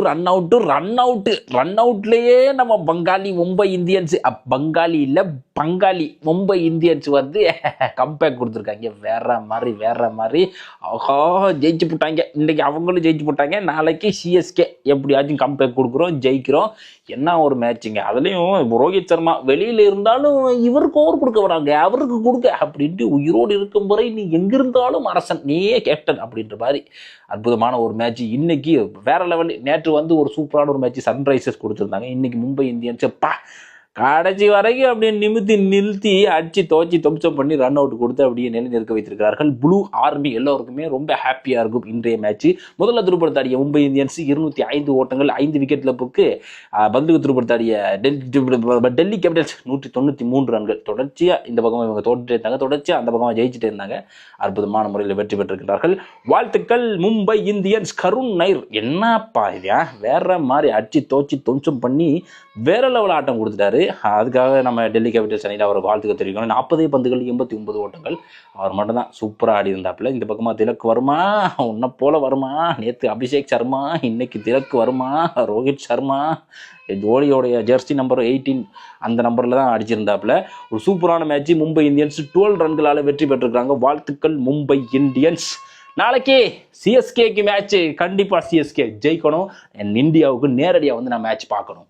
Run அவுட்லயே நம்ம பங்காளி Mumbai Indians பங்காளி இல்ல பங்காளி மும்பை இந்தியன்ஸ் வந்து கம்பேக் கொடுத்துருக்காங்க. வேற மாதிரி ஆஹா ஜெயிச்சு போட்டாங்க. இன்னைக்கு அவங்களும் ஜெயிச்சு போட்டாங்க. நாளைக்கு சிஎஸ்கே எப்படியாச்சும் கம்பேக் கொடுக்குறோம், ஜெயிக்கிறோம். என்ன ஒரு மேட்சுங்க. அதுலயும் ரோஹித் சர்மா வெளியில இருந்தாலும் இவருக்கு ஓவர் கொடுக்க வராங்க, அவருக்கு கொடுக்க அப்படின்ட்டு உயிரோடு இருக்கும் வரை நீ எங்கிருந்தாலும் அரசன், நீயே கேப்டன் அப்படின்ற மாதிரி அற்புதமான ஒரு மேட்ச். இன்னைக்கு வேற லெவல். நேற்று வந்து ஒரு சூப்பரான ஒரு மேட்ச் சன்ரைசர்ஸ் கொடுத்துருந்தாங்க. இன்னைக்கு மும்பை இந்தியன்ஸ் கடைசி வரைக்கும் அப்படியே நிறுத்தி அடிச்சு துவச்சி தொம்சம் பண்ணி ரன் அவுட் கொடுத்து அப்படியே நிலைநிற்க வைத்திருக்கிறார்கள். ப்ளூ ஆர்மி எல்லோருக்குமே ரொம்ப ஹாப்பியாக இருக்கும் இன்றைய மேட்ச். முதல்ல துருப்படுத்தாடிய மும்பை இந்தியன்ஸ் 205 ஓட்டங்கள் 5 விக்கெட் இழப்புக்கு பதிலுக்கு துருப்படுத்தாடிய டெல்லி கேபிட்டல்ஸ் 193 ரன்கள். தொடர்ச்சியாக இந்த பக்கமாக இவங்க தோற்றுட்டு இருந்தாங்க, தொடர்ச்சியாக அந்த பக்கமாக ஜெயிச்சுட்டு இருந்தாங்க. அற்புதமான முறையில் வெற்றி பெற்றிருக்கிறார்கள். வாழ்த்துக்கள் மும்பை இந்தியன்ஸ். கருண் நைர் என்னப்பா இதா வேற மாதிரி அடிச்சு தோச்சி தொம்சம் பண்ணி வேற லெவல் ஆட்டம் கொடுத்துட்டாரு. அதுக்காக நம்ம டெல்லி கேபிட்டல்ஸ் அணியில் அவருக்கு வாழ்த்துக்கள் தெரிவிக்கணும். 40 பந்துகள் 89 ஓட்டங்கள். அவர் மட்டும் தான் சூப்பராக ஆடி இருந்தாப்புல. இந்த பக்கமாக திலக் வருமா, உன்னை போல வருமா, நேற்று அபிஷேக் சர்மா, இன்னைக்கு திலக் வருமா, ரோஹித் சர்மா ஜோலியோடைய ஜெர்சி நம்பர் 18 அந்த நம்பரில் தான் அடிச்சிருந்தாப்புல. ஒரு சூப்பரான மேட்ச். மும்பை இந்தியன்ஸ் 12 ரன்களால் வெற்றி பெற்றிருக்காங்க. வாழ்த்துக்கள் மும்பை இந்தியன்ஸ். நாளைக்கு சிஎஸ்கேக்கு மேட்ச். கண்டிப்பாக சிஎஸ்கே ஜெயிக்கணும். இந்தியாவுக்கு நேரடியாக வந்து நான் மேட்ச் பார்க்கணும்.